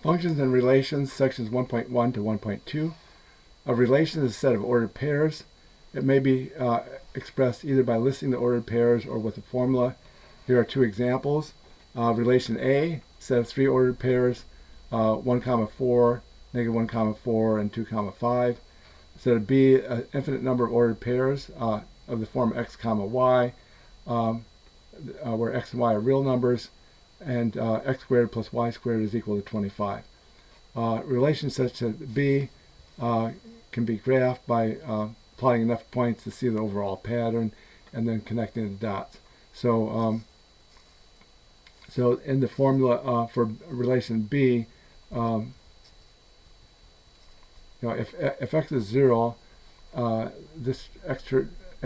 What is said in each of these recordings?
Functions and relations, sections 1.1 to 1.2. A relation is a set of ordered pairs. It may be expressed either by listing the ordered pairs or with a formula. Here are two examples. Relation A, set of three ordered pairs, 1 comma 4, negative 1 comma 4, and 2 comma 5. Set of B, an infinite number of ordered pairs of the form x comma y, where x and y are real numbers, and x squared plus y squared is equal to 25. Relations such that B can be graphed by plotting enough points to see the overall pattern and then connecting the dots. So in the formula for relation B, if x is 0, this x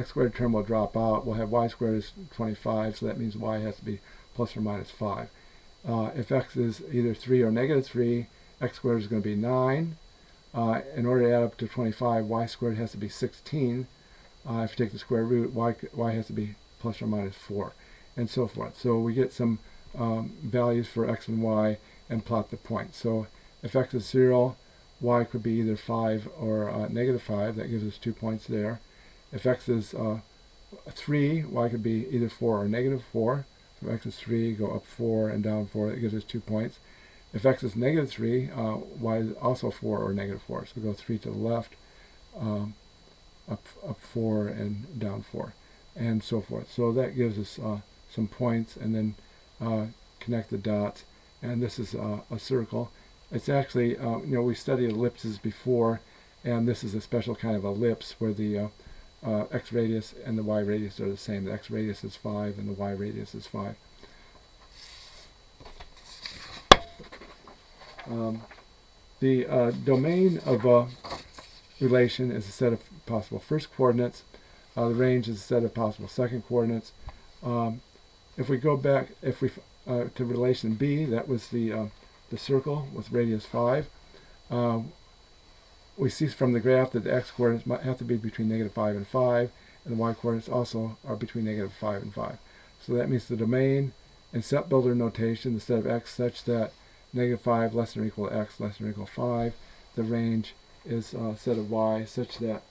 squared term will drop out. We'll have y squared is 25, so that means y has to be plus or minus 5. If x is either 3 or negative 3, x squared is going to be 9. In order to add up to 25, y squared has to be 16. If you take the square root, y has to be plus or minus 4, and so forth. So we get some values for x and y and plot the points. So if x is 0, y could be either 5 or negative 5. That gives us 2 points there. If x is 3, y could be either 4 or negative 4. So if x is 3, go up 4 and down 4. That gives us 2 points. If x is negative 3, y is also 4 or negative 4. So we go 3 to the left, up 4 and down 4, and so forth. So that gives us some points, and then connect the dots. And this is a circle. It's actually, we studied ellipses before, and this is a special kind of ellipse where the x radius and the y radius are the same. The x radius is 5 and the y radius is 5. The domain of a relation is a set of possible first coordinates. The range is a set of possible second coordinates. If we go back, to relation B, that was the circle with radius 5. We see from the graph that the x coordinates might have to be between negative 5 and 5, and the y coordinates also are between negative 5 and 5. So that means the domain in set builder notation, the set of x such that negative 5 less than or equal to x less than or equal to 5. The range is a set of y such that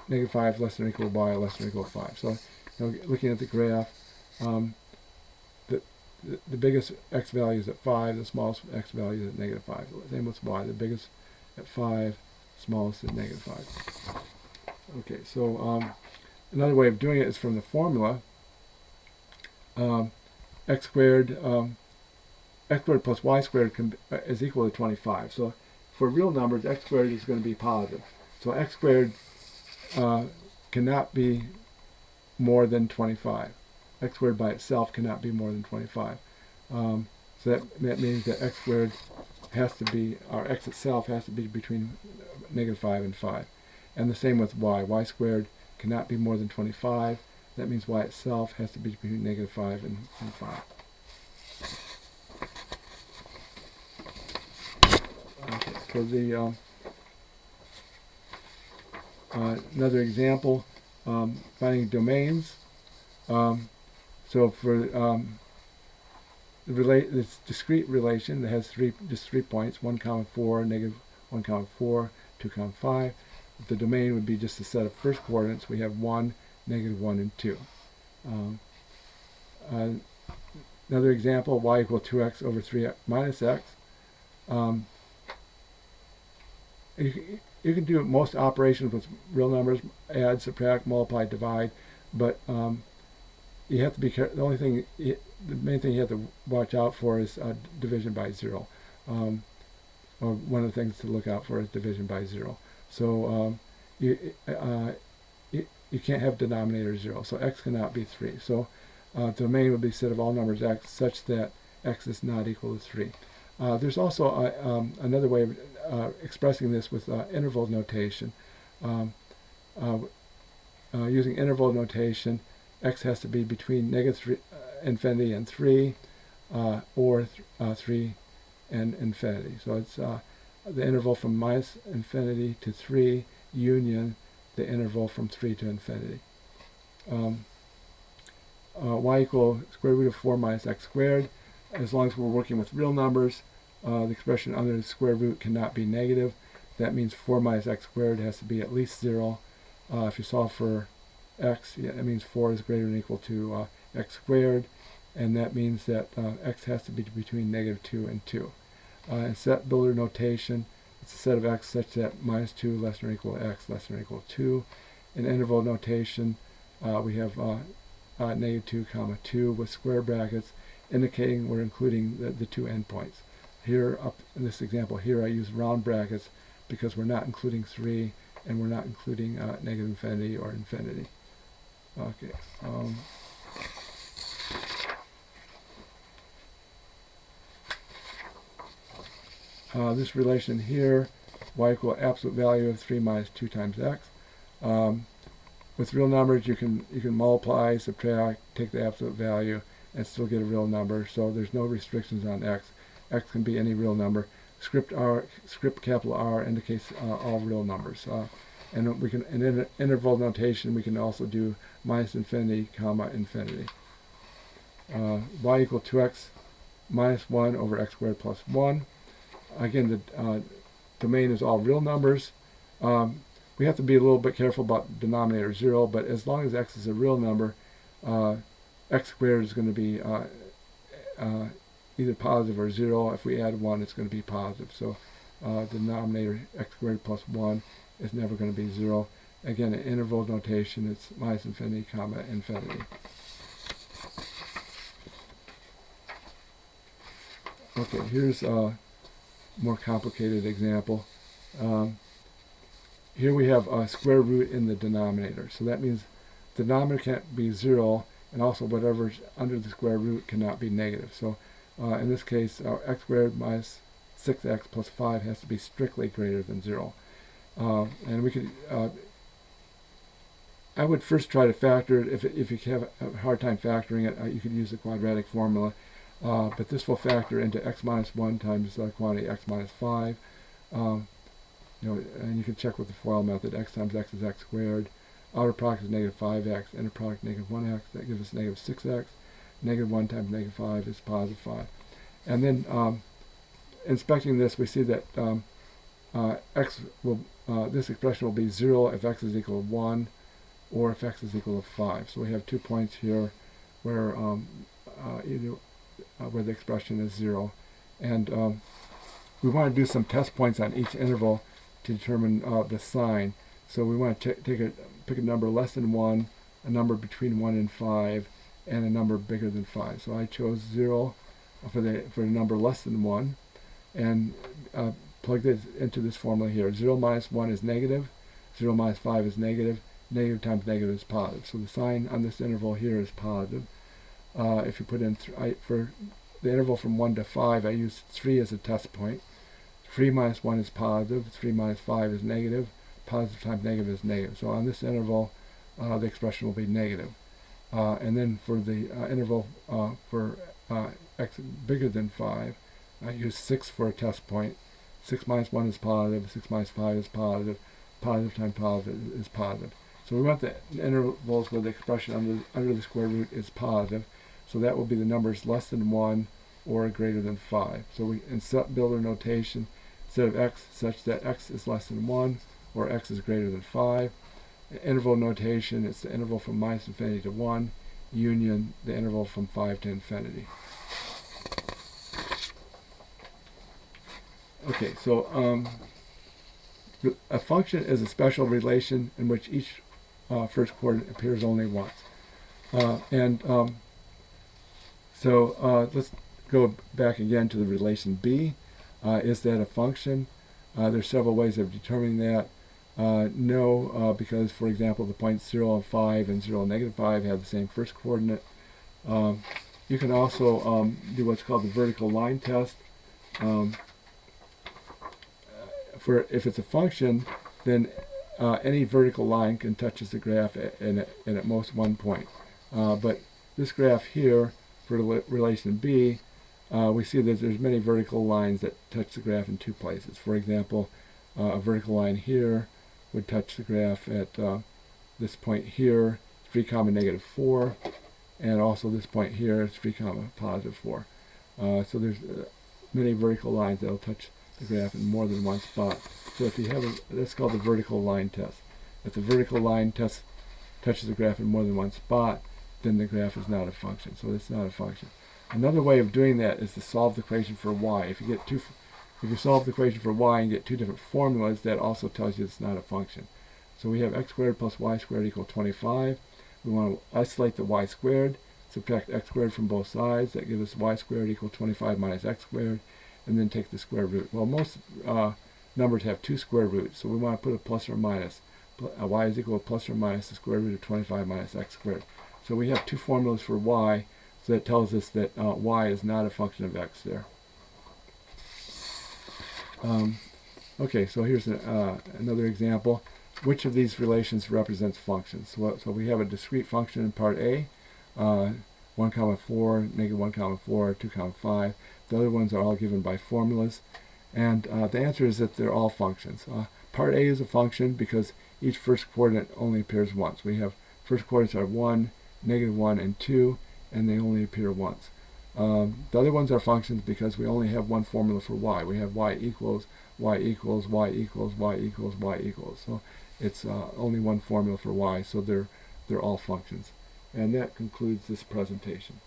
negative 5 less than or equal to y less than or equal to 5. So looking at the graph, the biggest x value is at 5, the smallest x value is at negative 5. Same with y, the biggest at 5, smallest at negative 5. Okay, so another way of doing it is from the formula. X squared plus y squared is equal to 25. So for real numbers, x squared is going to be positive. So x squared cannot be more than 25. X squared by itself cannot be more than 25. So that means that x squared has to be, or x itself has to be between negative 5 and 5. And the same with y. Y squared cannot be more than 25. That means y itself has to be between negative 5 and 5. Okay, so the another example, finding domains. So for this discrete relation that has just three points, 1 comma 4, negative 1 comma 4, 2 comma 5. The domain would be just a set of first coordinates. We have 1, negative 1, and 2. Another example, y equal 2x over 3x minus x. You can do most operations with real numbers, add, subtract, multiply, divide, but you have to be careful. The main thing you have to watch out for is division by 0. Or one of the things to look out for is division by 0. So you can't have denominator 0. So x cannot be 3. So the domain would be a set of all numbers x such that x is not equal to 3. There's also another way of expressing this with interval notation. Using interval notation, x has to be between negative infinity and 3, or 3 and infinity. So it's the interval from minus infinity to 3 union the interval from 3 to infinity. Y equal square root of 4 minus x squared. As long as we're working with real numbers, the expression under the square root cannot be negative. That means 4 minus x squared has to be at least 0. If you solve for x, yeah, that means 4 is greater than or equal to x squared, and that means that x has to be between negative 2 and 2. In set builder notation, it's a set of x such that minus 2 less than or equal to x less than or equal to 2. In interval notation, we have negative 2 comma 2 with square brackets indicating we're including the two endpoints. Here, up in this example here, I use round brackets because we're not including 3 and we're not including negative infinity or infinity. Okay. This relation here, y equal absolute value of 3 minus 2 times x. With real numbers, you can multiply, subtract, take the absolute value, and still get a real number. So there's no restrictions on x. X can be any real number. Script capital R indicates all real numbers. And we can, in interval notation, we can also do minus infinity, comma infinity. Y equal 2x minus 1 over x squared plus 1. Again, the domain is all real numbers. We have to be a little bit careful about denominator 0, but as long as x is a real number, x squared is going to be either positive or 0. If we add 1, it's going to be positive. So the denominator x squared plus 1 is never going to be 0. Again, in interval notation, it's minus infinity, comma infinity. Okay, here's a more complicated example. Here we have a square root in the denominator. So that means the denominator can't be 0, and also whatever's under the square root cannot be negative. So in this case, x squared minus 6x plus 5 has to be strictly greater than 0. And we could, I would first try to factor it. If you have a hard time factoring it, you could use the quadratic formula. But this will factor into x minus 1 times the quantity x minus 5. And you can check with the FOIL method. X times x is x squared. Outer product is negative 5x. Inner product negative 1x. That gives us negative 6x. Negative 1 times negative 5 is positive 5. And then inspecting this, we see that this expression will be 0 if x is equal to 1 or if x is equal to 5. So we have 2 points here where where the expression is 0. And we want to do some test points on each interval to determine the sign. So we want to pick a number less than 1, a number between 1 and 5, and a number bigger than 5. So I chose 0 for the number less than 1, and plugged it into this formula here. 0 minus 1 is negative, 0 minus 5 is negative, negative times negative is positive. So the sign on this interval here is positive. If you put in, for the interval from 1 to 5, I use 3 as a test point. 3 minus 1 is positive, 3 minus 5 is negative, positive times negative is negative. So on this interval, the expression will be negative. And then for the interval for x bigger than 5, I use 6 for a test point. 6 minus 1 is positive, 6 minus 5 is positive, positive times positive is positive. So we want the intervals where the expression under the square root is positive. So that will be the numbers less than 1 or greater than 5. So we in set builder notation, set of x such that x is less than 1 or x is greater than 5. Interval notation, it's the interval from minus infinity to 1, union the interval from 5 to infinity. Okay, so a function is a special relation in which each first coordinate appears only once. So let's go back again to the relation B. Is that a function? There's several ways of determining that. No, because, for example, the points 0 and 5 and 0 and negative 5 have the same first coordinate. You can also do what's called the vertical line test. If it's a function, then any vertical line can touch the graph in at most one point. But this graph here, for relation B, we see that there's many vertical lines that touch the graph in 2 places. For example, a vertical line here would touch the graph at this point here, 3 comma negative 4, and also this point here is 3 comma positive 4. So there's many vertical lines that will touch the graph in more than one spot. So if you have that's called the vertical line test. If the vertical line test touches the graph in more than one spot, then the graph is not a function. So it's not a function. Another way of doing that is to solve the equation for y. If you solve the equation for y and get two different formulas, that also tells you it's not a function. So we have x squared plus y squared equal 25. We want to isolate the y squared, subtract x squared from both sides. That gives us y squared equal 25 minus x squared, and then take the square root. Well, most numbers have two square roots, so we want to put a plus or minus. Y is equal to plus or minus the square root of 25 minus x squared. So we have two formulas for y, so that tells us that y is not a function of x there. Okay, so here's another example. Which of these relations represents functions? So we have a discrete function in part A, 1 comma 4, negative 1 comma 4, 2 comma 5. The other ones are all given by formulas. And the answer is that they're all functions. Part A is a function because each first coordinate only appears once. We have first coordinates are 1, negative 1, and 2, and they only appear once. The other ones are functions because we only have one formula for y. We have y equals, y equals, y equals, y equals, y equals. So it's only one formula for y, so they're all functions. And that concludes this presentation.